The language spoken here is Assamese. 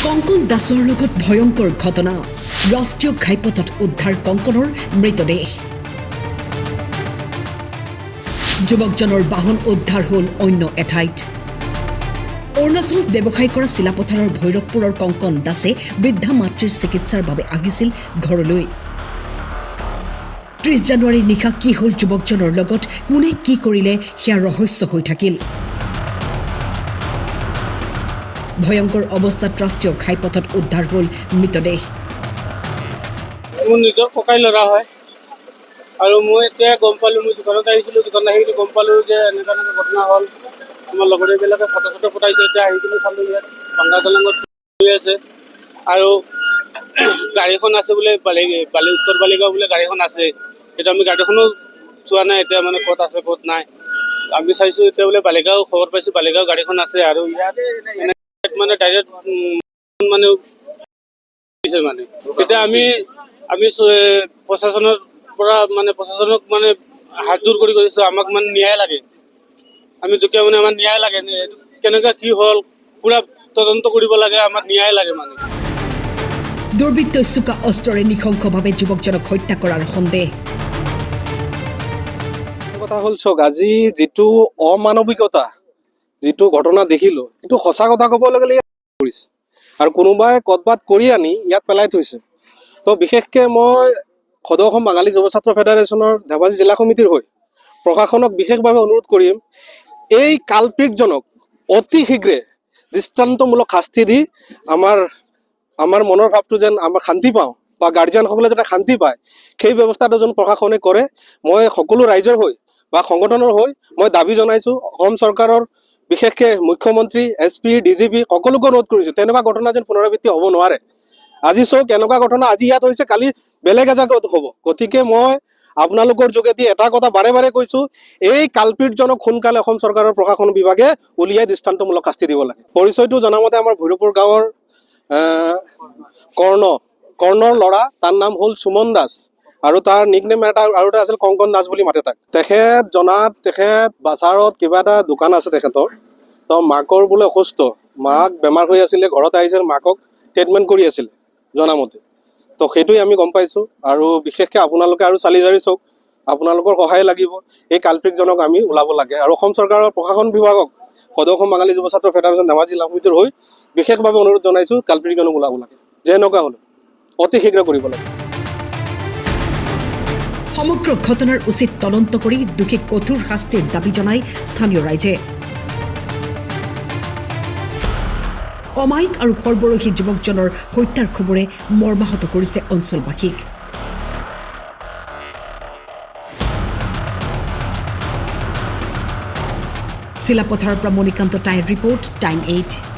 কংকন দাসৰ লগত ভয়ংকৰ ঘটনা ৰাষ্ট্ৰীয় ঘাইপথত উদ্ধাৰ কংকনৰ মৃতদেহ যুৱকজনৰ বাহন উদ্ধাৰ হ'ল অন্য এঠাইত অৰুণাচলত ব্যৱসায় কৰা চিলাপথাৰৰ ভৈৰৱপুৰৰ কংকন দাসে বৃদ্ধা মাতৃৰ চিকিৎসাৰ বাবে আহিছিল ঘৰলৈ 30 জানুৱাৰীৰ নিশা কি হ'ল যুৱকজনৰ লগত কোনে কি কৰিলে সেয়া ৰহস্য হৈ থাকিল ভয়ংকৰ অৱস্থাত ৰাষ্ট্ৰীয় ঘাইপথত উদ্ধাৰ হ'ল মৃতদেহ মোৰ নিজৰ ককাই ল'ৰা হয় আৰু মই এতিয়া গম পালোঁ মই দোকানত আহিছিলোঁ দোকানত আহি গম পালোঁ যে এনেকুৱা ঘটনা হ'ল আমাৰ লগৰীয়াবিলাকে ফটো ফটাইছে এতিয়া আহি কিনে চালোঁ ইয়াত ভাঙা দলঙত হৈ আছে আৰু গাড়ীখন আছে বোলে উত্তৰ বালিগাঁও বোলে গাড়ীখন আছে এতিয়া আমি গাড়ীখনো চোৱা নাই এতিয়া মানে ক'ত আছে ক'ত নাই আমি চাইছোঁ এতিয়া বোলে বালিগাঁও খবৰ পাইছোঁ বালিগাঁও গাড়ীখন আছে আৰু ইয়াত মানে ডাইৰেক্ট মানে দিছে মানে এতিয়া আমি প্ৰশাসনৰ পৰা মানে প্ৰশাসনক মানে হাত জোৰ কৰি কৰিছোঁ আমাক মানে ন্যায় লাগে আমি দুখীয়া মানে আমাৰ ন্যায় লাগে কেনেকৈ কি হ'ল পুৰা তদন্ত কৰিব লাগে আমাৰ ন্যায় লাগে মানে দুৰ্বৃত্তই চোকা অস্ত্ৰৰে নিশংসভাৱে যুৱকজনক হত্যা কৰাৰ সন্দেহ কথা হ'ল চক আজি যিটো অমানৱিকতা যিটো ঘটনা দেখিলোঁ কিন্তু সঁচা কথা ক'বলৈ গ'লে কৰিছে আৰু কোনোবাই ক'ৰবাত কৰি আনি ইয়াত পেলাই থৈছে তো বিশেষকৈ মই সদৌ অসম বাঙালী যুৱ ছাত্ৰ ফেডাৰেশ্যনৰ ধেমাজি জিলা সমিতিৰ হৈ প্ৰশাসনক বিশেষভাৱে অনুৰোধ কৰিম এই কালপিকজনক অতি শীঘ্ৰে দৃষ্টান্তমূলক শাস্তি দি আমাৰ মনৰ ভাৱটো যেন আমাৰ শান্তি পাওঁ বা গাৰ্জিয়ানসকলে যাতে শান্তি পায় সেই ব্যৱস্থাটো যেন প্ৰশাসনে কৰে মই সকলো ৰাইজৰ হৈ বা সংগঠনৰ হৈ মই দাবী জনাইছোঁ অসম চৰকাৰৰ বিশেষকৈ মুখ্যমন্ত্ৰী SP DGP সকলোকে অনুৰোধ কৰিছোঁ তেনেকুৱা ঘটনা যেন পুনৰাবৃত্তি হ'ব নোৱাৰে আজি চাওক এনেকুৱা ঘটনা আজি ইয়াত হৈছে কালি বেলেগ এজেগাত হ'ব গতিকে মই আপোনালোকৰ যোগেদি এটা কথা বাৰে বাৰে কৈছোঁ এই কালপিকজনক সোনকালে অসম চৰকাৰৰ প্ৰশাসন বিভাগে উলিয়াই দৃষ্টান্তমূলক শাস্তি দিব লাগে পৰিচয়টো জনামতে আমাৰ ভৈৰৱপুৰ গাঁৱৰ কৰ্ণৰ ল'ৰা তাৰ নাম হ'ল সুমন দাস আৰু তাৰ নিকনেম এটা আছিল কংকন দাস বুলি মাতে তাক তেখেত জনাত তেখেত বাজাৰত কিবা এটা দোকান আছে তেখেতৰ তো মাকৰ বোলে অসুস্থ মাক বেমাৰ হৈ আছিলে ঘৰত আহিছিল মাকক ট্ৰিটমেণ্ট কৰি আছিলে জনামতে তো সেইটোৱে আমি গম পাইছোঁ আৰু বিশেষকৈ আপোনালোকে আৰু চালি জাৰি চাওক আপোনালোকৰ সহায় লাগিব এই কালপিকজনক আমি ওলাব লাগে আৰু অসম চৰকাৰৰ প্ৰশাসন বিভাগক সদৌ অসম বাঙালী যুৱ ছাত্ৰ ফেডাৰেশ্যন ধেমাজি জিলা সমিতিৰ হৈ বিশেষভাৱে অনুৰোধ জনাইছোঁ কালপিকজনক ওলাব লাগে যে এনেকুৱা হ'লে অতি শীঘ্ৰ কৰিব লাগে সমগ্ৰ ঘটনাৰ উচিত তদন্ত কৰি দোষীক কঠোৰ শাস্তিৰ দাবী জনাই স্থানীয় ৰাইজে অমায়িক আৰু সৰ্বৰহী যুৱকজনৰ হত্যাৰ খবৰে মৰ্মাহত কৰিছে অঞ্চলবাসীক চিলাপথাৰৰ পৰা মণিকান্ত টাইৰ ৰিপৰ্ট টাইম 8